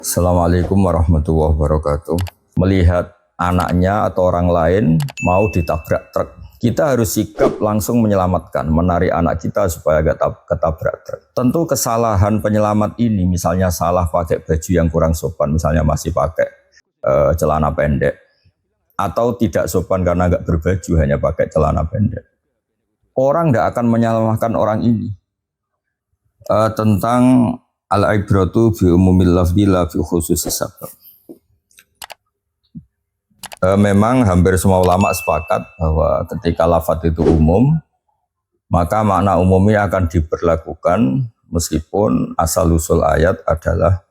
Assalamualaikum warahmatullahi wabarakatuh. Melihat anaknya atau orang lain mau ditabrak truk, kita harus sikap langsung menyelamatkan, menarik anak kita supaya gak ketabrak truk. Tentu kesalahan penyelamat ini, misalnya salah pakai baju yang kurang sopan, misalnya masih pakai celana pendek, atau tidak sopan karena gak berbaju, hanya pakai celana pendek. Orang gak akan menyalahkan orang ini tentang al-ibratu bi umumil lafzi la fi khususis sabab. Memang hampir semua ulama sepakat bahwa ketika lafaz itu umum, maka makna umumnya akan diberlakukan meskipun asal usul ayat adalah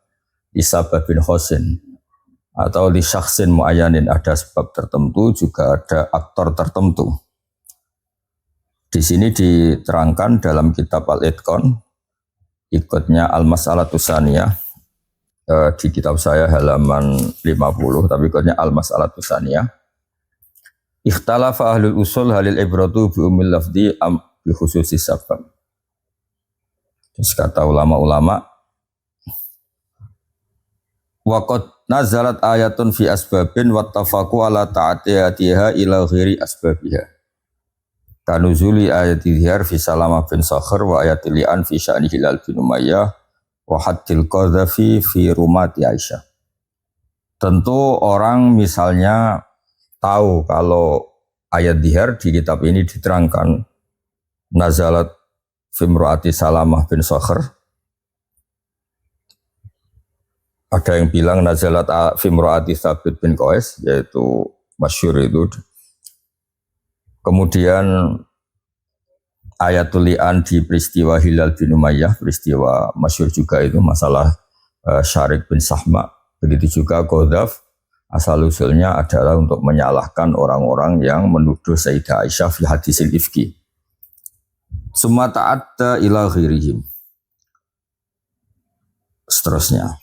disababin khosin atau di syakhsin muayyanin, ada sebab tertentu, juga ada aktor tertentu. Di sini diterangkan dalam kitab Al-Itqan, ikutnya Al-Mas'alatus Tsaniyah, di kitab saya halaman 50, tapi ikutnya Al-Mas'alatus Tsaniyah. Ikhtalafa ahlul usul halil ibratu bi umil lafzi am bi khususis sabab. Terus kata ulama-ulama, waqad nazalat ayatun fi asbabin wattafaqu ala ta'atiyatiha ila ghairi asbabiha. Kanuzuli ayat idhiyar fi Salamah bin Sakhar wa ayat li'an fi sya'ni Hilal bin Umayyah wa haddil qadhafi fi rumati Aisyah. Tentu orang misalnya tahu kalau ayat dihar di kitab ini diterangkan nazalat fi imraati Salamah bin Sakhar. Ada yang bilang nazalat fi imraati Thabit bin Qais, yaitu masyhur itu. Kemudian ayatul li'an di peristiwa Hilal bin Umayyah, peristiwa masyhur juga itu, masalah Syarik bin Sahma. Begitu juga Qadhaf, asal usulnya adalah untuk menyalahkan orang-orang yang menuduh Sayyidah Aisyah fi hadisil ifki. Summa ta'adda ila ghairihim. Seterusnya.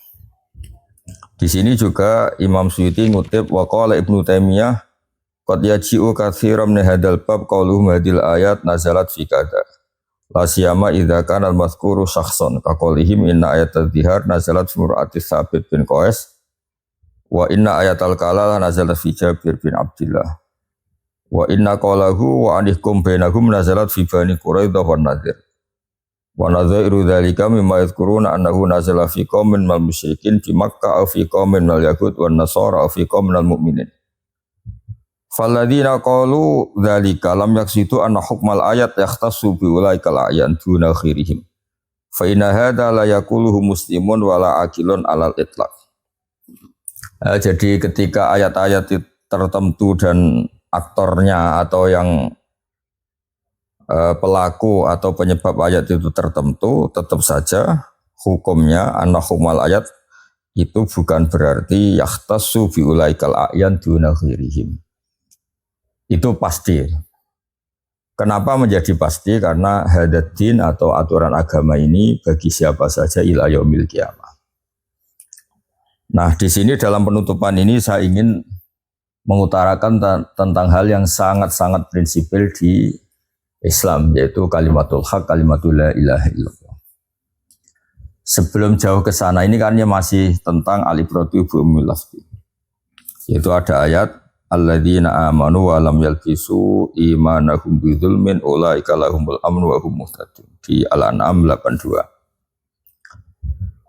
Di sini juga Imam Suyuti ngutip wa qala Ibnu Taimiyah qad yaji'u katsiran min hadzal bab qauluhum hadil ayat nazalat fi kada. La siyama idza kana al-mazkuru syakhsan ka qaulihim inna ayatal dhihar nazalat fi mur'ati Tsabit bin Qais wa inna ayatal kalala nazalat fi Jabir bin Abdullah wa inna qalahu wa anihkum bainahum nazalat fi Bani Quraidah wan Nadir wa nadhairu dzalika mimma yadhkuruna annahu nazala fi qaumin minal musyrikin fi Makkah aw fi qaumin minal yahud wan nasara aw fi qaumin minal mu'minin. Falladzina qalu dzalika lam yaqsidu anna hukmal ayat yahtassu bi ulaikal ayan duna khirihim. Fa inna hadza la yaquluhu muslimun wala aqilun alal itlaq. Jadi ketika ayat-ayat tertentu dan aktornya atau yang pelaku atau penyebab ayat itu tertentu, tetap saja hukumnya anna hukmal ayat itu bukan berarti yahtassu bi ulaikal ayan duna khirihim. Itu pasti. Kenapa menjadi pasti? Karena hadaddin atau aturan agama ini bagi siapa saja ila yaumil qiyamah. Nah, di sini dalam penutupan ini saya ingin mengutarakan tentang hal yang sangat-sangat prinsipil di Islam, yaitu kalimatul haq, kalimatul la ilaha illallah. Sebelum jauh ke sana, ini kan masih tentang al-ibratu bi umumil lafzi. Yaitu ada ayat alladzina amanu wa lam yalbisu imanahum bidzulmin ulaika lahumul amnu wa hum muhtadun, di Al-An'am 82.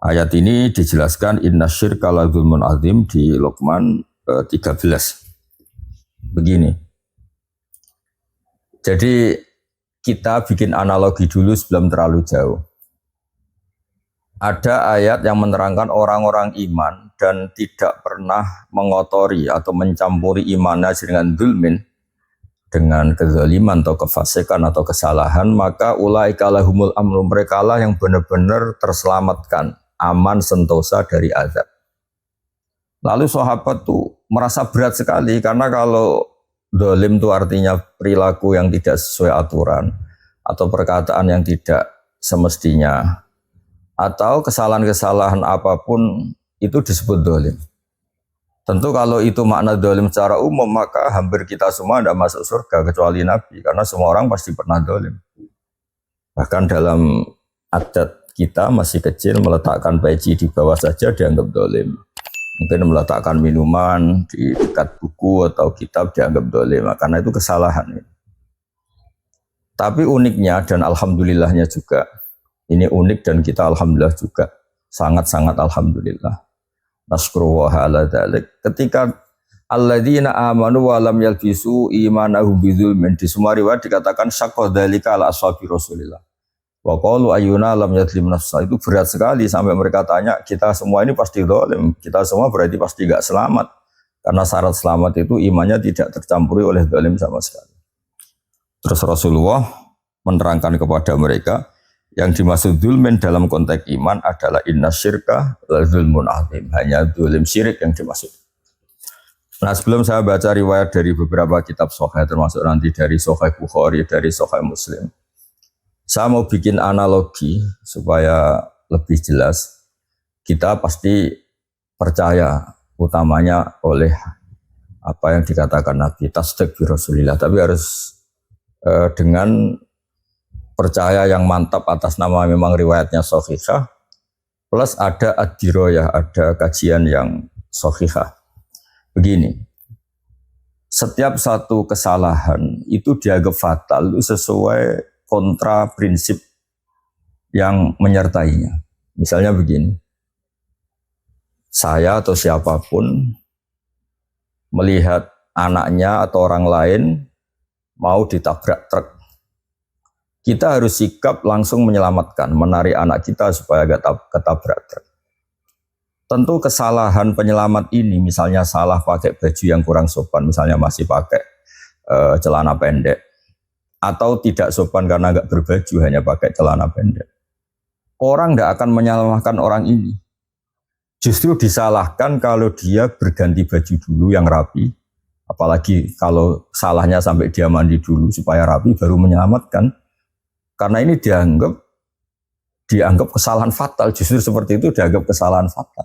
Ayat ini dijelaskan innasyirka la dzulmun azim di Luqman 13. Begini. Jadi kita bikin analogi dulu sebelum terlalu jauh. Ada ayat yang menerangkan orang-orang iman dan tidak pernah mengotori atau mencampuri imannya dengan dzulmin, dengan kezaliman atau kefasikan atau kesalahan, maka ulaika lahumul amru, mereka lah yang benar-benar terselamatkan, aman sentosa dari azab. Lalu sahabat tuh merasa berat sekali, karena kalau zalim itu artinya perilaku yang tidak sesuai aturan atau perkataan yang tidak semestinya, atau kesalahan-kesalahan apapun itu disebut zalim. Tentu kalau itu makna zalim secara umum, maka hampir kita semua tidak masuk surga kecuali Nabi, karena semua orang pasti pernah zalim. Bahkan dalam adat kita masih kecil meletakkan peci di bawah saja dianggap dolim. Mungkin meletakkan minuman di dekat buku atau kitab dianggap dolim, karena itu kesalahan. Tapi uniknya dan alhamdulillahnya juga, ini unik dan kita alhamdulillah juga, sangat-sangat alhamdulillah. Nasrullaha ala dzalik. Ketika alladzina amanu wa lam yalbisu imanahum bidzulmin, di semua riwayat dikatakan syaqqa dzalika ala ashabi Rasulillah. Wa qalu ayyuna lam yadlim nafsa, itu berat sekali sampai mereka tanya, kita semua ini pasti zalim, kita semua berarti pasti enggak selamat. Karena syarat selamat itu imannya tidak tercampuri oleh zalim sama sekali. Terus Rasulullah menerangkan kepada mereka yang dimaksud zulmin dalam konteks iman adalah inna syirka la zulmun azim, hanya zalim syirik yang dimaksud. Nah, sebelum saya baca riwayat dari beberapa kitab sahih termasuk nanti dari Sahih Bukhari, dari Sahih Muslim, saya mau bikin analogi supaya lebih jelas. Kita pasti percaya utamanya oleh apa yang dikatakan Nabi, tasdik bi Rasulillah, tapi harus dengan percaya yang mantap atas nama memang riwayatnya sahihah, plus ada ad-diroyah, ada kajian yang sahihah. Begini, setiap satu kesalahan itu dianggap fatal itu sesuai kontra prinsip yang menyertainya. Misalnya begini, saya atau siapapun melihat anaknya atau orang lain mau ditabrak truk, kita harus sikap langsung menyelamatkan, menarik anak kita supaya gak ketabrak truk. Tentu kesalahan penyelamat ini, misalnya salah pakai baju yang kurang sopan, misalnya masih pakai celana pendek, atau tidak sopan karena gak berbaju, hanya pakai celana pendek. Orang gak akan menyalahkan orang ini. Justru disalahkan kalau dia berganti baju dulu yang rapi, apalagi kalau salahnya sampai dia mandi dulu supaya rapi baru menyelamatkan. Karena ini dianggap kesalahan fatal. Justru seperti itu dianggap kesalahan fatal.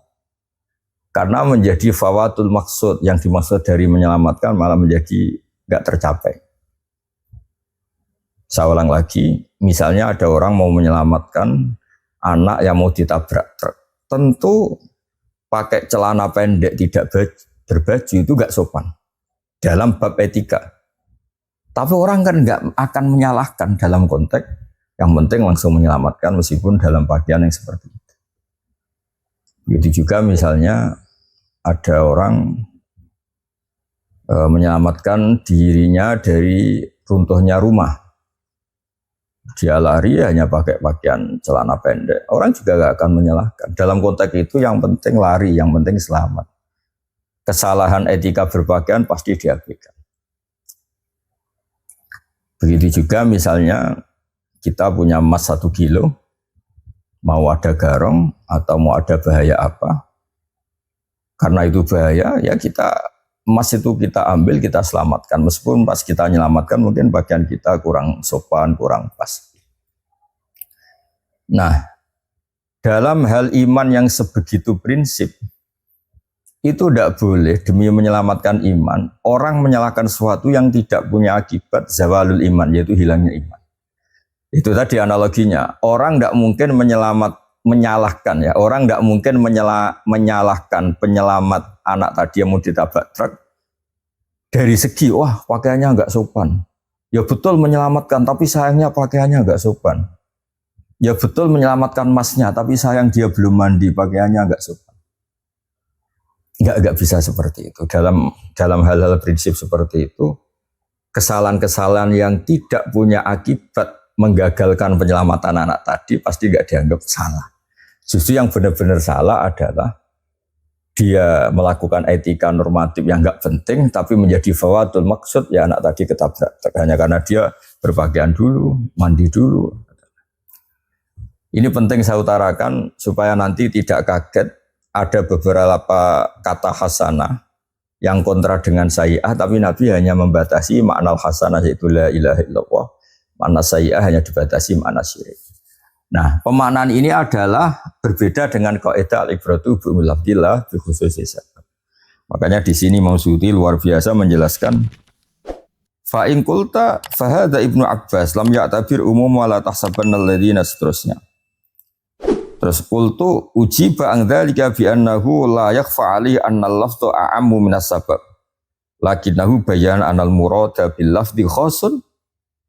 Karena menjadi fawatul maksud, yang dimaksud dari menyelamatkan malah menjadi gak tercapai. Saya ulang lagi, misalnya ada orang mau menyelamatkan anak yang mau ditabrak truk. Tentu pakai celana pendek tidak berbaju itu gak sopan dalam bab etika. Tapi orang kan gak akan menyalahkan dalam konteks, yang penting langsung menyelamatkan meskipun dalam pakaian yang seperti itu. Begitu juga misalnya ada orang menyelamatkan dirinya dari runtuhnya rumah. Dia lari hanya pakai pakaian celana pendek. Orang juga gak akan menyalahkan. Dalam konteks itu yang penting lari, yang penting selamat. Kesalahan etika berpakaian pasti diabaikan. Begitu juga misalnya kita punya emas 1 kilo, mau ada garong atau mau ada bahaya apa, karena itu bahaya, ya emas itu kita ambil, kita selamatkan. Meskipun pas kita menyelamatkan mungkin bagian kita kurang sopan, kurang pas. Nah, dalam hal iman yang sebegitu prinsip, itu tidak boleh demi menyelamatkan iman, orang menyalahkan sesuatu yang tidak punya akibat zawalul iman, yaitu hilangnya iman. Itu tadi analoginya, orang tidak mungkin menyalahkan ya, orang tidak mungkin menyalahkan penyelamat anak tadi yang mau ditabrak truk dari segi, wah pakaiannya enggak sopan. Ya betul menyelamatkan, tapi sayangnya pakaiannya enggak sopan. Ya betul menyelamatkan emasnya, tapi sayang dia belum mandi, pakaiannya enggak sopan. Enggak bisa seperti itu. Dalam hal-hal prinsip seperti itu, kesalahan-kesalahan yang tidak punya akibat menggagalkan penyelamatan anak tadi pasti enggak dianggap salah. Justru yang benar-benar salah adalah dia melakukan etika normatif yang enggak penting, tapi menjadi fawatul maksud, ya anak tadi ketabrak hanya karena dia berpakaian dulu, mandi dulu. Ini penting saya utarakan supaya nanti tidak kaget ada beberapa kata hasanah yang kontra dengan sayyi'ah, tapi Nabi hanya membatasi makna hasanah yaitu la ilaha illallah. Makna sayyi'ah hanya dibatasi makna syirik. Nah, pemaknaan ini adalah berbeda dengan kaidah al-ibratu bi umumillah bi khususi sabab. Makanya di sini Imam Suyuti luar biasa menjelaskan fa in qulta fa hadza Ibnu Abbas lam ya'tabir umum wa la tahsabanna alladziina seterusnya. Terus qultu ujiba an dzalika bi annahu la yakhfa 'alaihi anna al-lafdhu a'ammu minas sabab. Lakinnahu bayana anal murada bil lafdhi khasun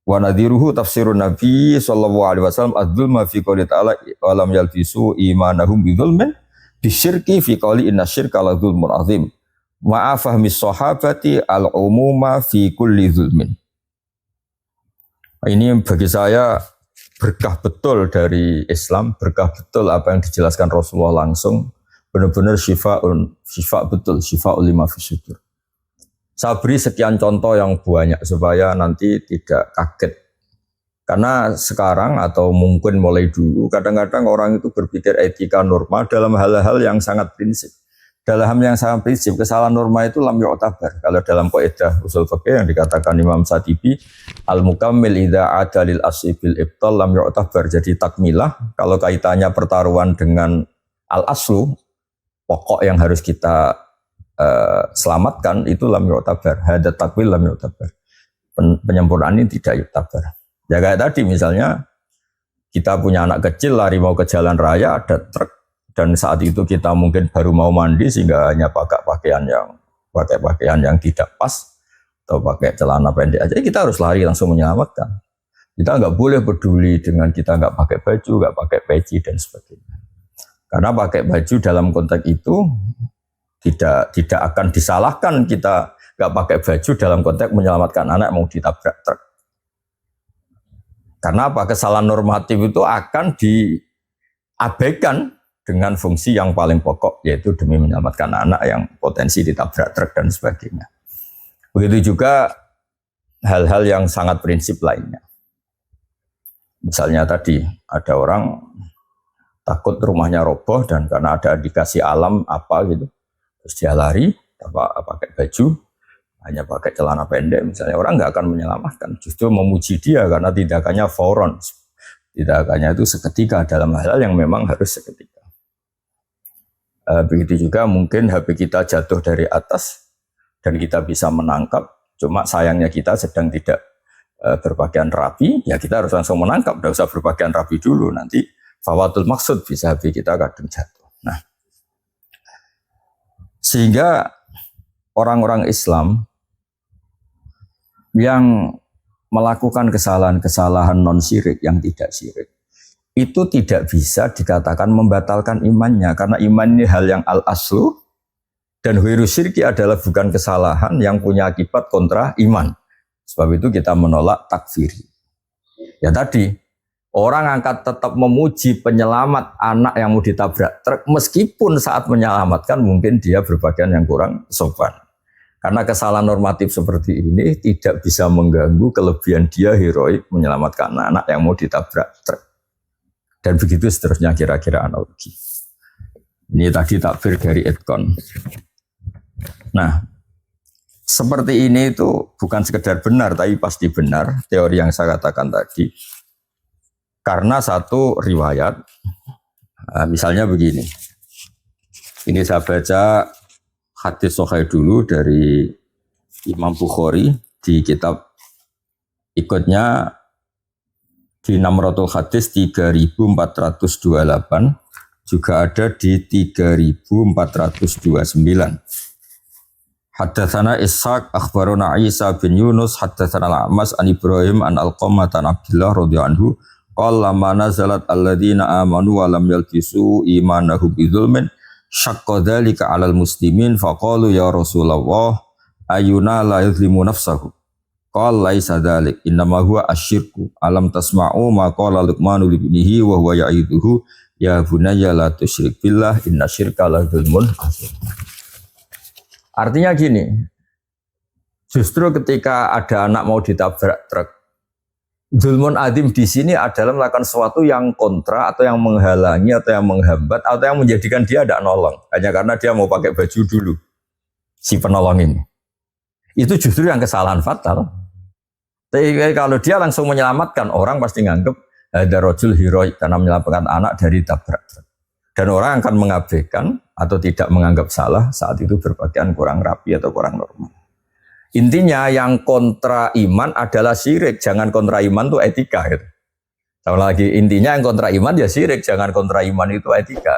wa nadhiruhu tafsirun Nabi sallallahu alaihi wasallam adzulma fi qouli ta'ala wa lam yalbisu imanahum bidzulmin bisyirki fi qouli inna syirka la dzulmun azim. Ma'a fahmi sahabati al-umuma fi kulli dzulmin. Ini bagi saya berkah betul dari Islam, berkah betul apa yang dijelaskan Rasulullah langsung, benar-benar syifa betul, syifaul lima fi sudur. Saya beri sekian contoh yang banyak supaya nanti tidak kaget. Karena sekarang atau mungkin mulai dulu, kadang-kadang orang itu berpikir etika norma dalam hal-hal yang sangat prinsip. Dalam hal yang sangat prinsip, kesalahan norma itu lam yu'tabar. Kalau dalam kaidah usul fikih yang dikatakan Imam Satibi, al-mukammil idza ada lil asli bil ibtal lam yu'tabar. Jadi takmilah, kalau kaitannya pertaruhan dengan al-aslu, pokok yang harus kita selamatkan itu lam yu'tabar. Hada takwil lam yu'tabar. Penyempurnaan ini tidak yu'tabar. Ya kayak tadi misalnya kita punya anak kecil lari mau ke jalan raya, ada truk, dan saat itu kita mungkin baru mau mandi sehingga hanya pakai pakaian yang tidak pas atau pakai celana pendek aja, kita harus lari langsung menyelamatkan. Kita nggak boleh peduli dengan kita nggak pakai baju, nggak pakai peci dan sebagainya. Karena pakai baju dalam konteks itu tidak akan disalahkan kita nggak pakai baju dalam konteks menyelamatkan anak mau ditabrak truk. Karena apa? Kesalahan normatif itu akan diabaikan dengan fungsi yang paling pokok, yaitu demi menyelamatkan anak yang potensi ditabrak truk dan sebagainya. Begitu juga hal-hal yang sangat prinsip lainnya. Misalnya tadi ada orang takut rumahnya roboh dan karena ada indikasi alam apa gitu, terus dia lari pakai baju, hanya pakai celana pendek, misalnya orang nggak akan menyelamatkan, justru memuji dia karena tindakannya fauron, tindakannya itu seketika dalam hal yang memang harus seketika. Begitu juga mungkin HP kita jatuh dari atas dan kita bisa menangkap, cuma sayangnya kita sedang tidak berpakaian rapi, ya kita harus langsung menangkap, tidak usah berpakaian rapi dulu, nanti fawatul maksud bisa HP kita kadang jatuh. Nah, sehingga orang-orang Islam yang melakukan kesalahan-kesalahan non syirik yang tidak syirik itu tidak bisa dikatakan membatalkan imannya, karena iman ini hal yang al-aslu dan huiru syirki adalah bukan kesalahan yang punya akibat kontra iman. Sebab itu kita menolak takfiri. Ya tadi, orang akan tetap memuji penyelamat anak yang mau ditabrak truk meskipun saat menyelamatkan mungkin dia berpakaian yang kurang sopan. Karena kesalahan normatif seperti ini tidak bisa mengganggu kelebihan dia heroik menyelamatkan anak yang mau ditabrak truk. Dan begitu seterusnya kira-kira analogi. Ini tadi takfir dari Edkon. Nah, seperti ini itu bukan sekedar benar, tapi pasti benar teori yang saya katakan tadi. Karena satu riwayat, misalnya begini. Ini saya baca hadis sahih dulu dari Imam Bukhari di kitab ikutnya di Namratul Hadis 3428, juga ada di 3429. Haddatsana Ishaq akhbarana Isa bin Yunus haddatsana Al-A'mas an Ibrahim an Alqamah an Abdullah radhiyallahu anhu qala lamma nazalat alladziina aamanu wa lam yalbisu iimanahum bidzulmin syaqqa dzalika 'alal muslimin faqalu ya Rasulullah ayyuna la yuzlimu nafsahu. Qala laisa dzalik innama huwa asyirku alam tasma'u ma qala Luqmanu li ibnihi wa huwa ya'iduhu ya bunayya la tusyrik billah inna syirka la dzulmun azim. Artinya gini, justru ketika ada anak mau ditabrak truk, dzulmun azim di sini adalah melakukan sesuatu yang kontra atau yang menghalangi atau yang menghambat atau yang menjadikan dia tidak nolong hanya karena dia mau pakai baju dulu si penolong ini. Itu justru yang kesalahan fatal. Tapi kalau dia langsung menyelamatkan, orang pasti nganggep ada rojul heroik karena menyelamatkan anak dari tabrak truk. Dan orang akan mengabaikan atau tidak menganggap salah saat itu berpakaian kurang rapi atau kurang normal. Intinya yang kontra iman adalah syirik, jangan kontra iman itu etika gitu. Sama lagi intinya yang kontra iman ya syirik, jangan kontra iman itu etika.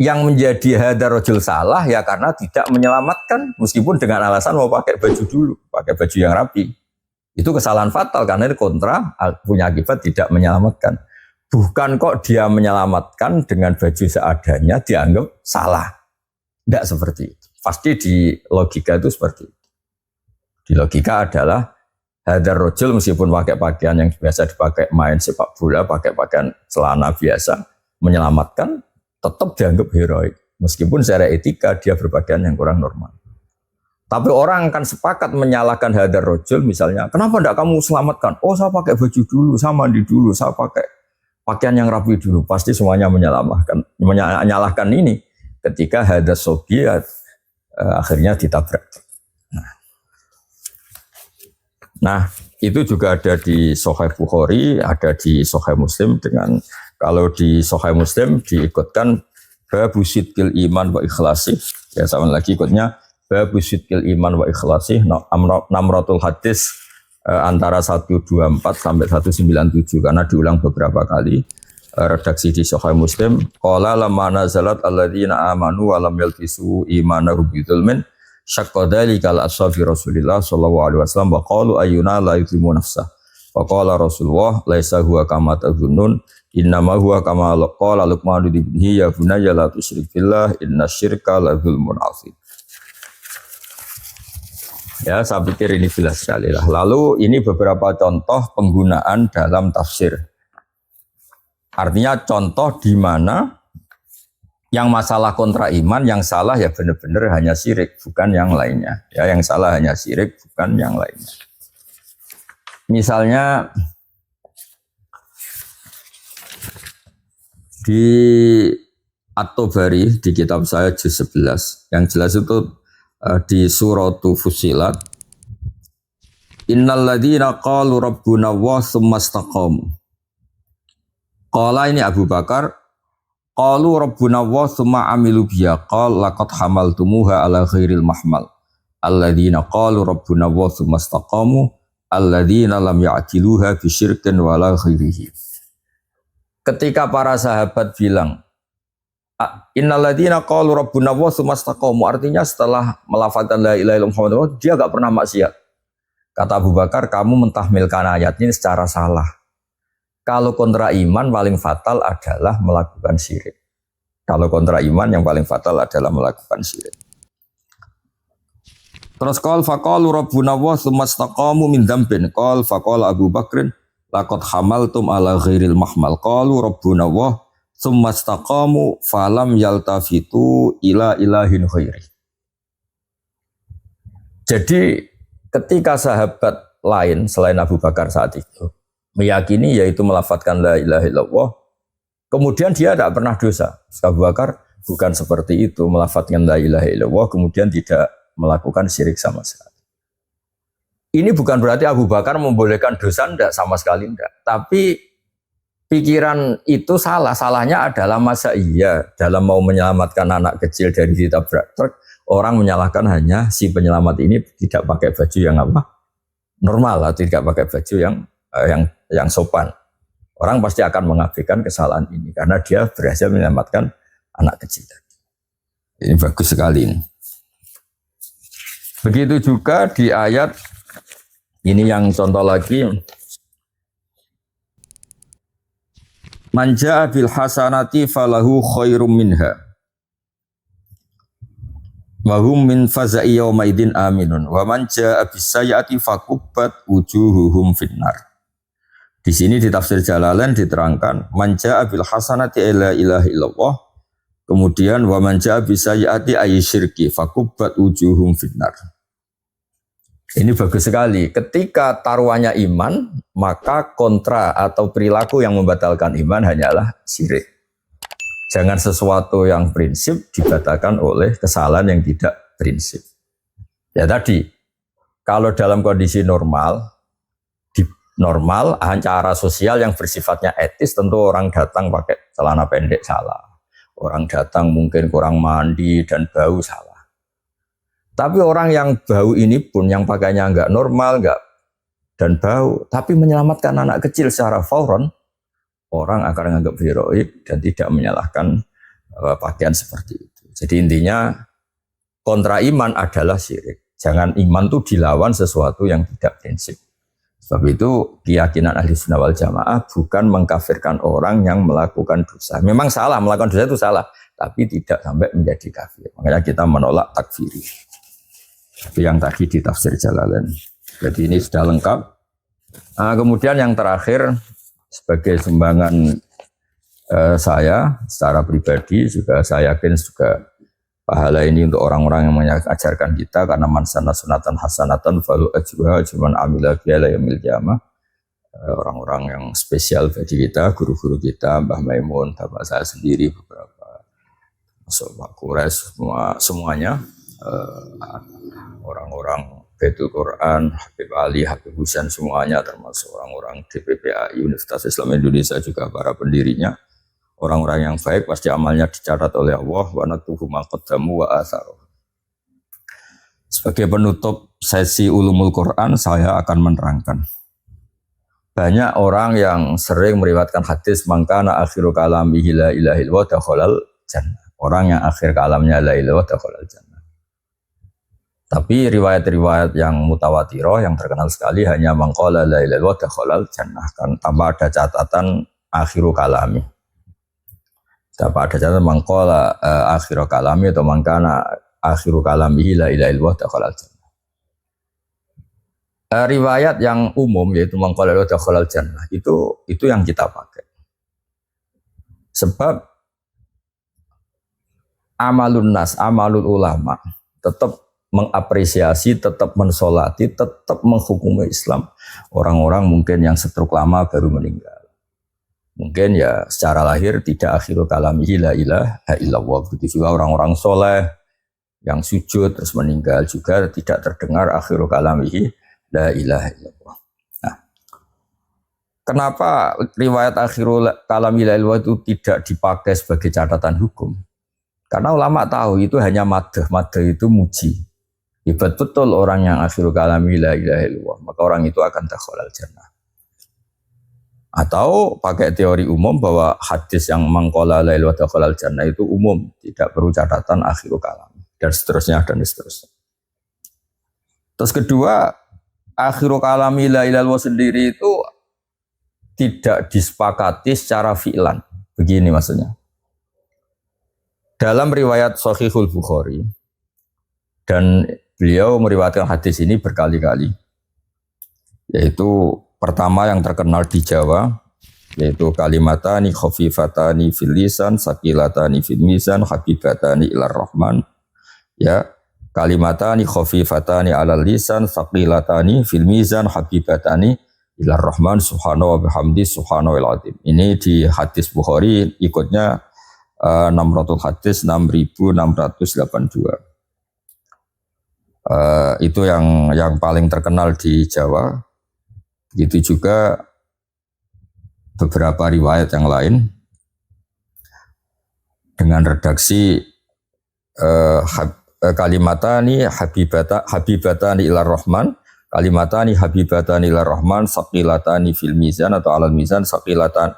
Yang menjadi hadar rojul salah ya karena tidak menyelamatkan, meskipun dengan alasan mau pakai baju dulu, pakai baju yang rapi. Itu kesalahan fatal karena ini kontra, punya akibat tidak menyelamatkan. Bukan kok dia menyelamatkan dengan baju seadanya dianggap salah. Tidak seperti itu. Pasti di logika itu seperti itu. Di logika adalah hadar rojul meskipun pakai pakaian yang biasa dipakai main sepak bola, pakai pakaian celana biasa, menyelamatkan, tetap dianggap heroik. Meskipun secara etika dia berpakaian yang kurang normal. Tapi orang akan sepakat menyalahkan hadar rojul misalnya, kenapa tidak kamu selamatkan? Oh saya pakai baju dulu, saya mandi dulu, saya pakai pakaian yang rapi dulu. Pasti semuanya menyalahkan ini ketika hadar sobiat akhirnya ditabrak. Nah, itu juga ada di Sahih Bukhari, ada di Sahih Muslim dengan kalau di Sahih Muslim diikutkan babu sidqil iman wa ikhlasi. Ya sama lagi ikutnya babu sidqil iman wa ikhlasi. Namratul hadis antara 124 sampai 197 karena diulang beberapa kali. Redaksi di Sahih Muslim, qala lamma nazalat alladzina amanu wa lam yalbisu imanahum bidzulmin syaqqa dzalika al-ashabi Rasulillah sallallahu alaihi wasallam wa qalu ayyuna la yuzlimu nafsah. Wa qala Rasulullah laisa huwa kama tadhunnun innama huwa kama qala Luqman libnihi ya bunayya la tusyrik billah innasyirka la dzulmun 'adzim. Ya, saya pikir ini jelas sekali lah. Lalu ini beberapa contoh penggunaan dalam tafsir. Artinya contoh di mana yang masalah kontra iman, yang salah ya benar-benar hanya syirik, bukan yang lainnya. Ya, yang salah hanya syirik, bukan yang lainnya. Misalnya di At-Tabari di kitab saya juz 11, yang jelas itu di suratu Fussilat. Innal ladzina qalu rabbuna Allah tsumma istaqamu. Qala ini Abu Bakar qalu rabbuna wa tsumma amilu biya qal laqad hamaltumuha ala ghairil mahmal alladzina qalu rabbuna wa tsumma istaqamu alladzina lam ya'tiluha bi syirkin wala ghairihi. Ketika para sahabat bilang innal ladzina qalu rabbuna wa tsumma istaqamu, artinya setelah melafazkan la ilaha illallah dia enggak pernah maksiat. Kata Abu Bakar, kamu mentahmilkan ayat ini secara salah. Kalau kontra iman paling fatal adalah melakukan syirik. Kalau kontra iman yang paling fatal adalah melakukan syirik. Terus qal faqalu rabbuna wa tsumma istaqamu min dzambin. Qal faqala Abu Bakrin laqad hamaltum ala ghairil mahmal. Qalu rabbuna wa tsumma istaqamu falam yaltafitu ila ilahin ghairi. Jadi ketika sahabat lain selain Abu Bakar saat itu meyakini yaitu melafadzkan la ilaha illallah, kemudian dia tidak pernah dosa. Abu Bakar bukan seperti itu, melafadzkan la ilaha illallah kemudian tidak melakukan syirik sama sekali. Ini bukan berarti Abu Bakar membolehkan dosa, tidak, sama sekali tidak. Tapi pikiran itu salah. Salahnya adalah masa iya dalam mau menyelamatkan anak kecil dari ditabrak truk, orang menyalahkan hanya si penyelamat ini tidak pakai baju yang apa? Normal, atau tidak pakai baju yang sopan. Orang pasti akan mengabaikan kesalahan ini karena dia berhasil menyelamatkan anak kecil tadi. Ini bagus sekali ini. Begitu juga di ayat ini yang contoh lagi. Man jaa bil hasanati falahu khairum minha. Wa hum min faza'i yawma idzin aminun. Wa man jaa bis sayyi'ati fakubbat wujuhuhum finnar. Di sini di tafsir Jalalain diterangkan man jaa bil hasanati la ilaha illallah, kemudian wa man jaa bis sayyi'ati ay syirki fakubbat wujuhum finnar. Ini bagus sekali. Ketika taruhannya iman, maka kontra atau perilaku yang membatalkan iman hanyalah syirik. Jangan sesuatu yang prinsip dibatalkan oleh kesalahan yang tidak prinsip. Ya tadi, kalau dalam kondisi normal acara sosial yang bersifatnya etis, tentu orang datang pakai celana pendek salah. Orang datang mungkin kurang mandi dan bau salah. Tapi orang yang bau ini pun yang pakainya enggak normal, enggak dan bau, tapi menyelamatkan anak kecil secara fauron, orang akan menganggap heroik dan tidak menyalahkan pakaian seperti itu. Jadi intinya kontra iman adalah syirik. Jangan iman itu dilawan sesuatu yang tidak prinsip. Sebab itu keyakinan ahli sunnah wal jamaah bukan mengkafirkan orang yang melakukan dosa. Memang salah, melakukan dosa itu salah, tapi tidak sampai menjadi kafir. Makanya kita menolak takfiri. Tapi yang tadi di tafsir Jalalain. Jadi ini sudah lengkap. Nah, kemudian yang terakhir sebagai sumbangan saya secara pribadi juga saya yakin juga pahala ini untuk orang-orang yang mengajarkan kita, karena man sanna sunatan hasanatan falahu ajruha cuman amila biha yaumil qiyamah. Orang-orang yang spesial bagi kita, guru-guru kita, Mbah Maimun, bapak saya sendiri, beberapa masuk Pak Kures, semuanya orang-orang Baitul Quran, Habib Ali, Habib Husain, semuanya termasuk orang-orang DPPAI Universitas Islam Indonesia, juga para pendirinya. Orang-orang yang baik pasti amalnya dicatat oleh Allah, wa naktubu ma qaddamu wa atharu. Sebagai penutup sesi ulumul Quran, saya akan menerangkan. Banyak orang yang sering meriwayatkan hadis mangkana akhiru kalamihi la ilaha illallah dakhalal jannah. Orang yang akhir kalamnya la ilaha illallah dakhalal jannah. Tapi riwayat-riwayat yang mutawatirah yang terkenal sekali hanya mangqala la ilaha illallah dakhalal jannah, kan tanpa ada catatan akhiru kalami. Dapat ada catatan mangkola akhiru kalami atau mangkana akhiru kalamihi la ilaha illallah dakhalal jannah. Riwayat yang umum yaitu mangkola dakhalal jannah itu yang kita pakai. Sebab amalun nas, amalul ulama tetap mengapresiasi, tetap mensolati, tetap menghukumi Islam orang-orang mungkin yang setruk lama baru meninggal. Mungkin ya secara lahir tidak akhiru kalamihi la ilaha illallah. Begitu juga orang-orang soleh yang sujud terus meninggal juga tidak terdengar akhiru kalamihi la ilaha illallah. Nah, kenapa riwayat akhiru kalamihi la ilaha itu tidak dipakai sebagai catatan hukum? Karena ulama tahu itu hanya madah itu muji. Hebat betul orang yang akhiru kalamihi la ilaha illallah, maka orang itu akan dakhalal jannah. Atau pakai teori umum bahwa hadis yang mangkola la ilaha dakhalal jannah itu umum, tidak perlu catatan akhiru kalam dan seterusnya dan seterusnya. Terus kedua, akhiru kalami la ilaha illallah sendiri itu tidak disepakati secara fi'lan. Begini maksudnya. Dalam riwayat Sahihul Bukhari, dan beliau meriwayatkan hadis ini berkali-kali, yaitu pertama yang terkenal di Jawa, yaitu kalimatani khafifatani fil lisan saqilatani fil mizan habibatani ilar rahman. Ya, kalimatani khafifatani alal lisan saqilatani fil mizan habibatani ilar rahman subhanahu wa bihamdi subhanawil azim. Ini di hadis Bukhari, ikutnya 600 hadis 6682. Itu yang paling terkenal di Jawa. Begitu juga beberapa riwayat yang lain dengan redaksi kalimatani habibatani ilar rahman, kalimatani habibatani ilar rahman saqilatani fil mizan atau alal mizan saqilatan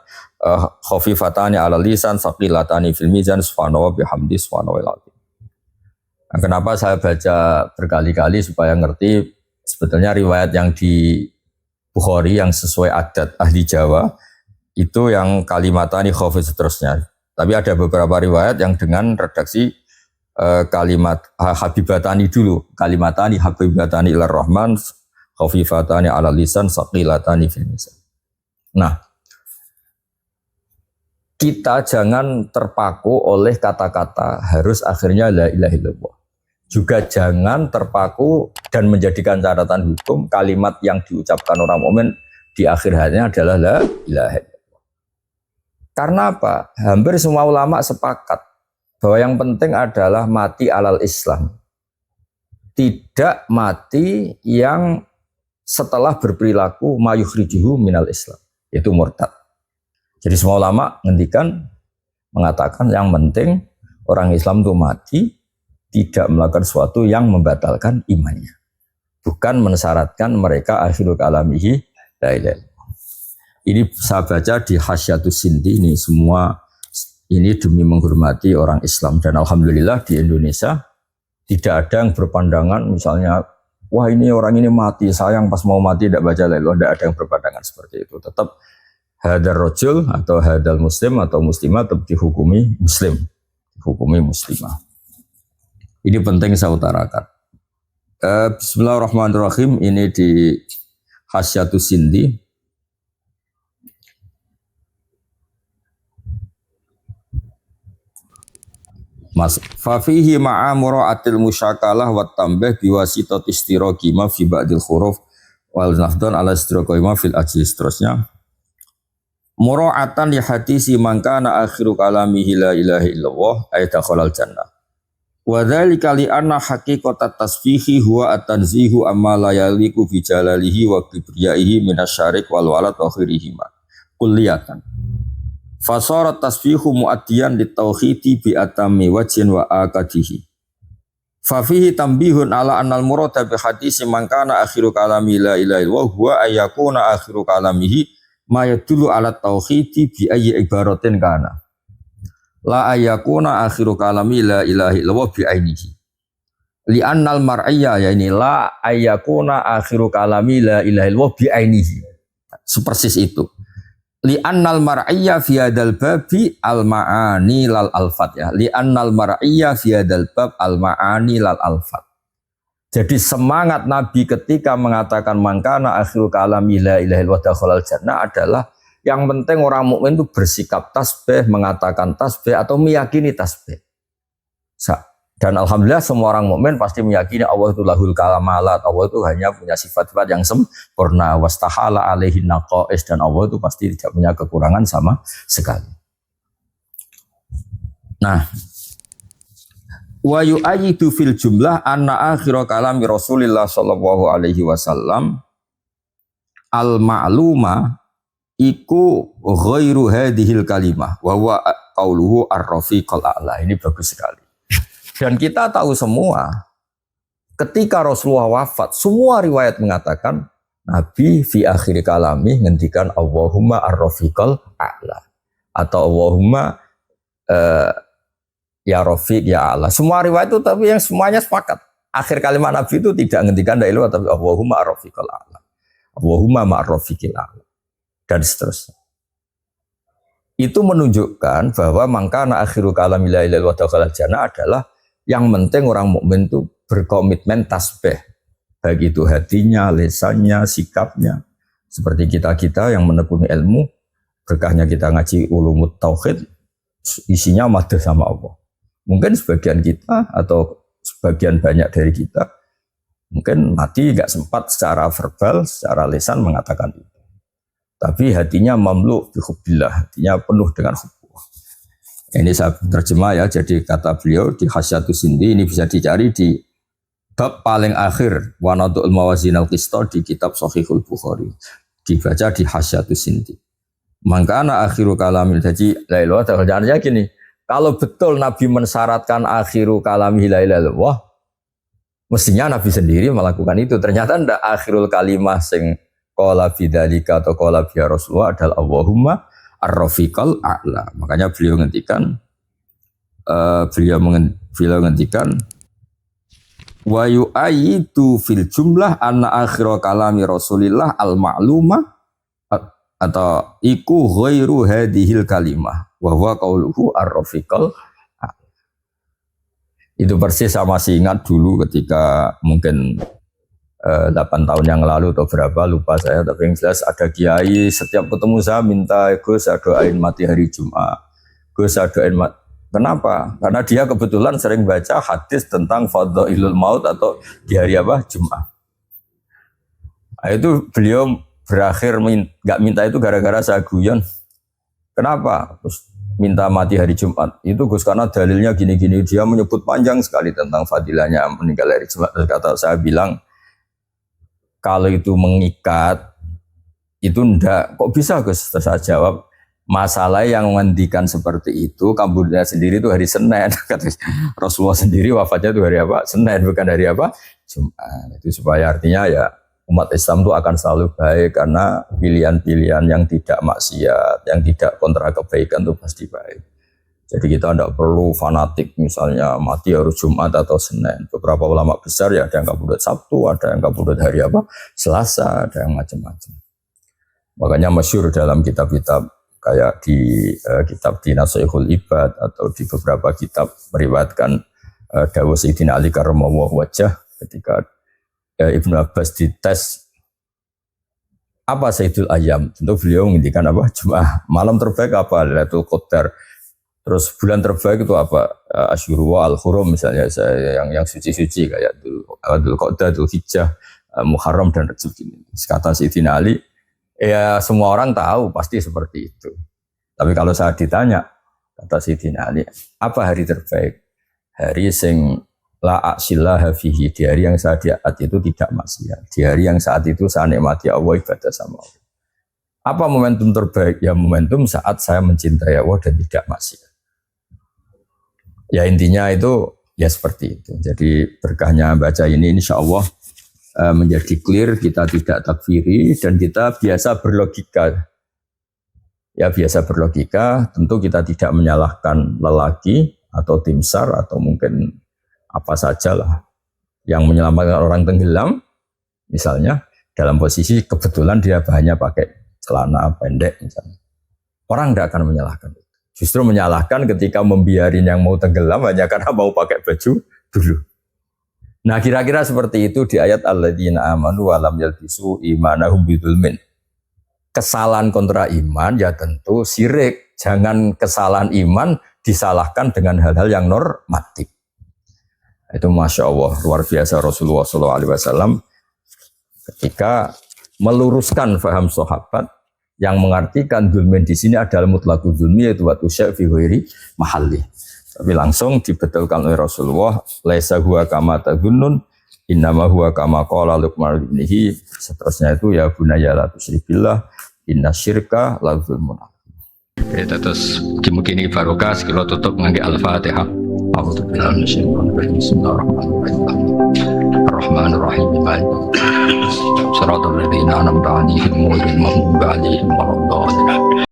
khafifatani alal lisan saqilatani fil mizan subhanahu wa bihamdi subhanawil azim. Nah, kenapa saya baca berkali-kali supaya ngerti sebetulnya riwayat yang di Bukhari yang sesuai adat ahli Jawa itu yang kalimatani khafif seterusnya. Tapi ada beberapa riwayat yang dengan redaksi kalimat habibatani dulu, kalimatani habibatani ilar rahman khafifatani ala lisan saqilatani fil mizan. Nah, kita jangan terpaku oleh kata-kata harus akhirnya la ilaha illallah. Juga jangan terpaku dan menjadikan catatan hukum kalimat yang diucapkan orang mukmin di akhir hayatnya adalah la ilaha illallah. Karena apa? Hampir semua ulama sepakat bahwa yang penting adalah mati alal Islam. Tidak mati yang setelah berperilaku mayukhrijuhu minal Islam, yaitu murtad. Jadi semua ulama ngendikan mengatakan yang penting orang Islam itu mati tidak melakukan sesuatu yang membatalkan imannya. bukan mensyaratkan mereka akhirul kalamihi la ilaha. Ini saya baca di Hasyatus Sindi ini semua ini demi menghormati orang Islam dan alhamdulillah di Indonesia tidak ada yang berpandangan misalnya wah ini orang ini mati sayang pas mau mati tidak baca la ilaha, tidak ada yang berpandangan seperti itu. Tetap hadar rojul atau hadal muslim atau muslimah tetap dihukumi muslim, dihukumi muslimah. Ini penting saya utarakan. Bismillahirrahmanirrahim. Ini di Hasyatus Sindi. Mas fafihi ma'a mura'atil musyakalah wa tambih biwasitat istiraqima fi ba'dil huruf wal nafdan ala istiraqima fil ajli seterusnya. Mura'atan li hadisi man kana akhiru kalamihi la ilaha illallah ay dakhalal jannah. Wa dzalika li anna haqiqatat tasbihi huwa at-tanzihu amma la yaliqu bi jalalihi wa kibriyaihi minasyarik wal walad wa khairihima kulliyatan. Fasarat tasbihu muaddiyan litauhidi bi atami wajhin wa akadihi. Fafihi tambihun ala annal murada bi hadisi man kana akhiru kalami la ilaha illallah huwa ayyakuna akhiru kalamihi ma yadullu ala tauhidi bi ayyi ibaratin kana. La ayyakuna akhiru kalami la ilaha illallah bi ainihi. Li annal mar'iyya ya ini la ayyakuna akhiru kalami la ilaha illallah bi ainihi. Sepersis itu. Li annal mar'iyya fi hadzal babi al ma'ani lal alfat ya. Li annal mar'iyya fi hadzal bab al ma'ani lal alfat. Jadi semangat Nabi ketika mengatakan mangkana akhiru kalami la ilaha illallah dakhalal jannah adalah yang penting orang mukmin itu bersikap tasbih, mengatakan tasbih atau meyakini tasbih. Dan alhamdulillah semua orang mukmin pasti meyakini Allah itu lahul kalamalat, Allah itu hanya punya sifat-sifat yang sempurna, wastahala alaihi naqais, dan Allah itu pasti tidak punya kekurangan sama sekali. Nah, wa yu'ayyidu fil jumlah anna akhira kalami Rasulillah sallallahu alaihi wasallam al ma'luma iku ghairu hadhil kalimah wa huwa qauluhu ar-rafiqal a'la. Ini bagus sekali. Dan kita tahu semua ketika Rasulullah wafat, semua riwayat mengatakan Nabi fi akhir kalami ngendikan Allahumma ar-rafiqal a'la atau Allahumma ya rafiq ya a'la. Semua riwayat itu tapi yang semuanya sepakat. Akhir kalimat Nabi itu tidak ngendikan la ilaha tapi Allahumma ar-rafiqal a'la. Allahumma ma'ar-rafiqil a'la. Dan seterusnya. Itu menunjukkan bahwa mangkana akhiru kalami la ilaha illallah dakhalal jannah adalah yang penting orang mukmin itu berkomitmen tasbih, baik itu hatinya, lisannya, sikapnya. Seperti kita yang menekuni ilmu, berkahnya kita ngaji ulumut tauhid, isinya madah sama Allah. Mungkin sebagian kita atau sebagian banyak dari kita mungkin mati nggak sempat secara verbal, secara lisan mengatakan itu. Tapi hatinya mamlu bi hubbillah, hatinya penuh dengan hubbu. Ini saya terjemah ya, jadi kata beliau di Hasyatus Sindi ini bisa dicari di bab paling akhir Wanadu'ul Mawazinal Qista di kitab Sahihul Bukhari. Dibaca di Hasyatus Sindi. Mangkana akhiru kalamil, jadi la ilaha illallah. Artinya gini, kalau betul Nabi mensyaratkan akhiru kalamil la ilaha illallah, mestinya Nabi sendiri melakukan itu. Ternyata ndak, akhirul kalimah sing qala bidzalika atau qala bi Rasulullah adalah Allahumma ar-rafiqal a'la. Makanya beliau ngendikan wa yu'ayyidu fil jumlah anna akhira kalami Rasulillah al-ma'luma atau iku ghairu hadhil kalimah wa huwa qauluhu ar-rafiqal a'la. Itu persis sama masih ingat dulu ketika mungkin 8 tahun yang lalu atau berapa lupa saya, tapi yang jelas ada kiai setiap ketemu saya minta Gus doain mati hari Jumat, Gus doain mati. Kenapa? Karena dia kebetulan sering baca hadis tentang fadhailul maut atau di hari apa? Jumat. Nah, itu beliau berakhir nggak minta itu gara-gara saya guyon. Kenapa? Terus minta mati hari Jumat. Itu Gus karena dalilnya gini-gini, dia menyebut panjang sekali tentang fadilahnya meninggal hari Jumat. Terus kata saya bilang, kalau itu mengikat, itu ndak. Kok bisa Gus? Terus saya jawab, masalah yang menghentikan seperti itu, Kambodia sendiri itu hari Senin. Rasulullah sendiri wafatnya itu hari apa? Senin, bukan hari apa? Jumat. Itu supaya artinya ya umat Islam itu akan selalu baik karena pilihan-pilihan yang tidak maksiat, yang tidak kontra kebaikan itu pasti baik. Jadi kita tidak perlu fanatik misalnya mati harus Jumat atau Senin. Beberapa ulama besar ya ada yang kabudut Sabtu, ada yang kabudut hari apa Selasa, ada yang macam-macam. Makanya masyhur dalam kitab-kitab kayak di kitab di Nasihatul Ibad atau di beberapa kitab meriwayatkan dawuh Sayyidina Ali karramallahu wajhah ketika Ibnu Abbas dites apa Sayyidul Ayyam, tentu beliau mengindikan apa Jumat. Malam terbaik apa Lailatul Qadar. Terus bulan terbaik itu apa Asyura Al-Hurum misalnya yang suci-suci kayak Dzul Qa'dah, Dzul Hijjah, Muharram dan Rajab ini. Kata Sayyidina Ali, ya semua orang tahu pasti seperti itu. Tapi kalau saya ditanya, kata Sayyidina Ali, apa hari terbaik? Hari sing la aksillaha fihi, di hari yang saya diat itu tidak maksiat, di hari yang saat itu saya nikmati Allah, ibadah sama Allah. Apa momentum terbaik? Ya momentum saat saya mencintai Allah dan tidak maksiat. Ya intinya itu ya seperti itu. Jadi berkahnya baca ini insya Allah menjadi clear, kita tidak takfiri dan kita biasa berlogika. Ya biasa berlogika, tentu kita tidak menyalahkan lelaki atau tim SAR atau mungkin apa sajalah yang menyelamatkan orang tenggelam, misalnya dalam posisi kebetulan dia bahannya pakai celana pendek misalnya. Orang tidak akan menyalahkan itu. Justru menyalahkan ketika membiarin yang mau tenggelam hanya karena mau pakai baju dulu. Nah kira-kira seperti itu di ayat alladzina amanu wa lam yalbisu imanahum bidzulmin. Kesalahan kontra iman ya tentu syirik. Jangan kesalahan iman disalahkan dengan hal-hal yang normatif. Itu Masya Allah luar biasa Rasulullah SAW ketika meluruskan faham sahabat yang mengartikan dzulmin di sini adalah mutlaqul dzulmi, yaitu watu syai' fi ghairi mahalli. Tapi langsung dibetulkan oleh Rasulullah, laisa huwa kama tadzunnun, innama huwa kama qala Luqman ibnihi. Seterusnya itu ya bunayya la tusyrik billah, innasyirka la dzulmun. Kita terus mungkin ini barokah sekilo tutup ngangge Al-Fatihah. A'udzu billahi minasyaitonir rajim. Bismillahirrahmanirrahim. Ar-Rahmanir-Rahim. Shiratal ladzina an'amta 'alaihim ghairil maghdubi 'alaihim waladdallin.